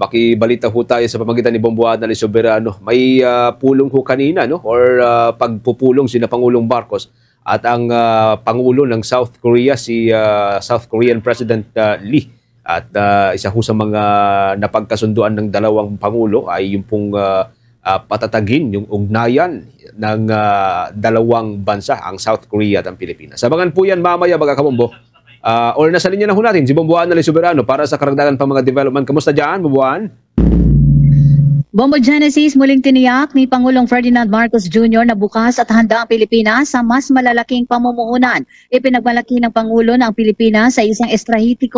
makibalita ho tayo sa pamamagitan ni Bombo Annali Soberano. May pulong ho kanina, no? Or pagpupulong sina Pangulong Marcos at ang Pangulo ng South Korea, si South Korean President Lee. At isa ho sa mga napagkasunduan ng dalawang Pangulo ay yung pong patatagin yung ugnayan ng dalawang bansa, ang South Korea at ang Pilipinas. Sabangan po yan mamaya mga kabombo. Or nasa linya na ho natin si Bombo Annali Soberano para sa karagdagan pang mga development. Kamusta dyan, Bombo Ann? Bombo Genesis, muling tiniyak ni Pangulong Ferdinand Marcos Jr. na bukas at handa ang Pilipinas sa mas malalaking pamumuhunan. Ipinagmalaki ng Pangulo ng Pilipinas sa isang strategic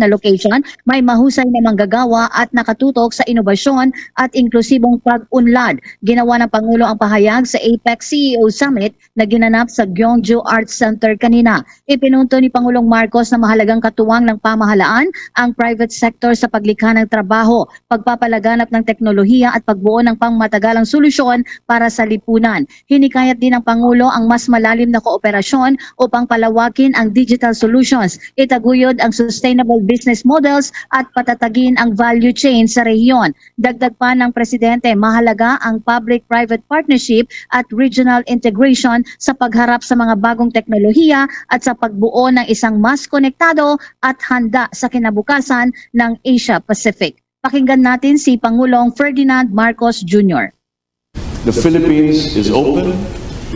na location, may mahusay na manggagawa at nakatutok sa inobasyon at inklusibong pag-unlad. Ginawa ng Pangulo ang pahayag sa APEC CEO Summit na ginanap sa Gyeongju Arts Center kanina. Ipinunto ni Pangulong Marcos na mahalagang katuwang ng pamahalaan ang private sector sa paglikha ng trabaho, pagpapalaganap ng teknolohiya at pagbuo ng pangmatagalang solusyon para sa lipunan. Hinikayat din ng Pangulo ang mas malalim na kooperasyon upang palawakin ang digital solutions, itaguyod ang sustainable business models at patatagin ang value chain sa rehiyon. Dagdag pa ng Presidente, mahalaga ang public-private partnership at regional integration sa pagharap sa mga bagong teknolohiya at sa pagbuo ng isang mas konektado at handa sa kinabukasan ng Asia-Pacific. Pakinggan natin si Pangulong Ferdinand Marcos Jr. The Philippines is open,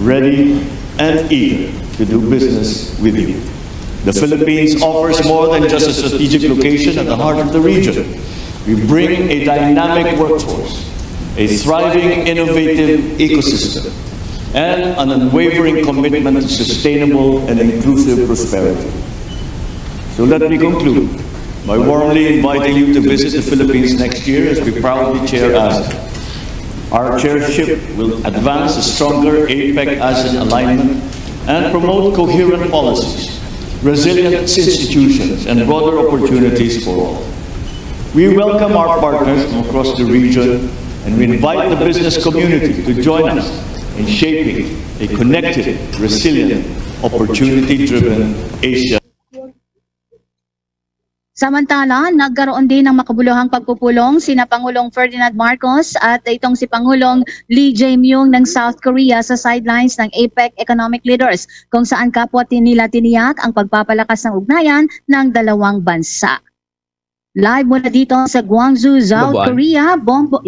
ready, and eager to do business with you. The Philippines offers more than just a strategic location at the heart of the region. We bring a dynamic workforce, a thriving, innovative ecosystem, and an unwavering commitment to sustainable and inclusive prosperity. So let me conclude by warmly inviting you to visit the Philippines next year as we proudly chair ASEAN. Our chairship will advance a stronger APEC-ASEAN alignment and promote coherent policies, resilient institutions, and broader opportunities for all. We welcome our partners from across the region and we invite the business community to join us in shaping a connected, resilient, opportunity-driven Asia. Samantala, nagkaroon din ng makabuluhang pagpupulong sina Pangulong Ferdinand Marcos at itong si Pangulong Lee Jae-myung ng South Korea sa sidelines ng APEC Economic Leaders, kung saan kapwa nila tiniyak ang pagpapalakas ng ugnayan ng dalawang bansa. Live muna dito sa Gwangju, South Korea. Bombo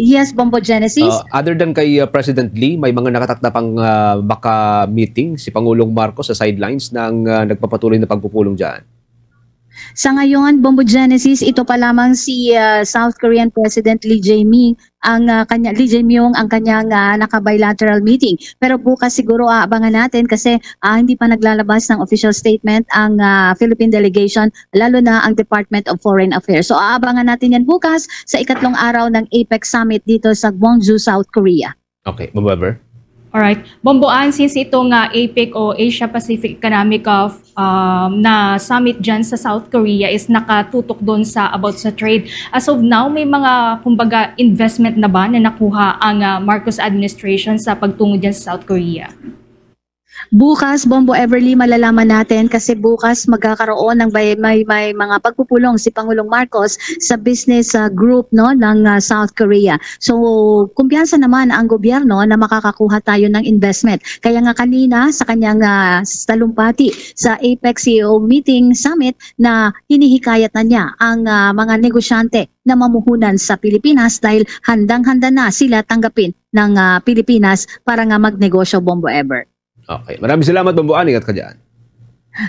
Genesis. Other than kay President Lee, may mga nakatakda pang maka-meeting si Pangulong Marcos sa sidelines ng nagpapatuloy na pagpupulong dyan. Sa ngayon, Bombo Genesis, ito pa lamang si South Korean President Lee Jae-myung ang kanyang naka-bilateral meeting. Pero bukas siguro aabangan natin kasi hindi pa naglalabas ng official statement ang Philippine delegation, lalo na ang Department of Foreign Affairs. So aabangan natin yan bukas sa ikatlong araw ng APEC Summit dito sa Gwangju, South Korea. Okay, Bombo. Alright. Bomboan, since itong APEC o Asia-Pacific Economic na summit dyan sa South Korea is nakatutok doon about sa trade. As of now, may mga kumbaga investment na ba na nakuha ang Marcos administration sa pagtungo dyan sa South Korea? Bukas, Bombo Everly, malalaman natin kasi bukas magkakaroon ng may mga pagpupulong si Pangulong Marcos sa business group ng South Korea. So, kumpiyansa naman ang gobyerno na makakakuha tayo ng investment. Kaya nga kanina sa kanyang talumpati sa APEC CEO meeting summit na hinihikayat na niya ang mga negosyante na mamuhunan sa Pilipinas dahil handang-handa na sila tanggapin ng Pilipinas para nga magnegosyo, Bombo Ever. Okay. Maraming salamat, Bombo Ann. Ingat ka dyan.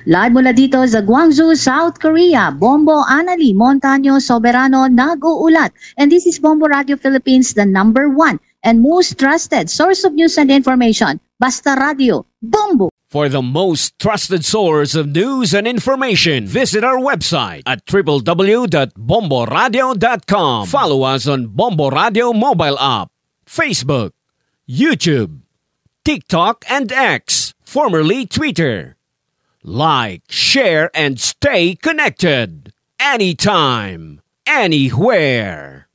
Live mula dito sa Gwangju, South Korea, Bombo Annali Montaño Soberano nag-uulat. And this is Bombo Radio Philippines, the #1 and most trusted source of news and information. Basta Radio, Bombo. For the most trusted source of news and information, visit our website at www.bomboradio.com. Follow us on Bombo Radio mobile app, Facebook, YouTube, TikTok, and X, formerly Twitter. Like, share, and stay connected. Anytime, anywhere.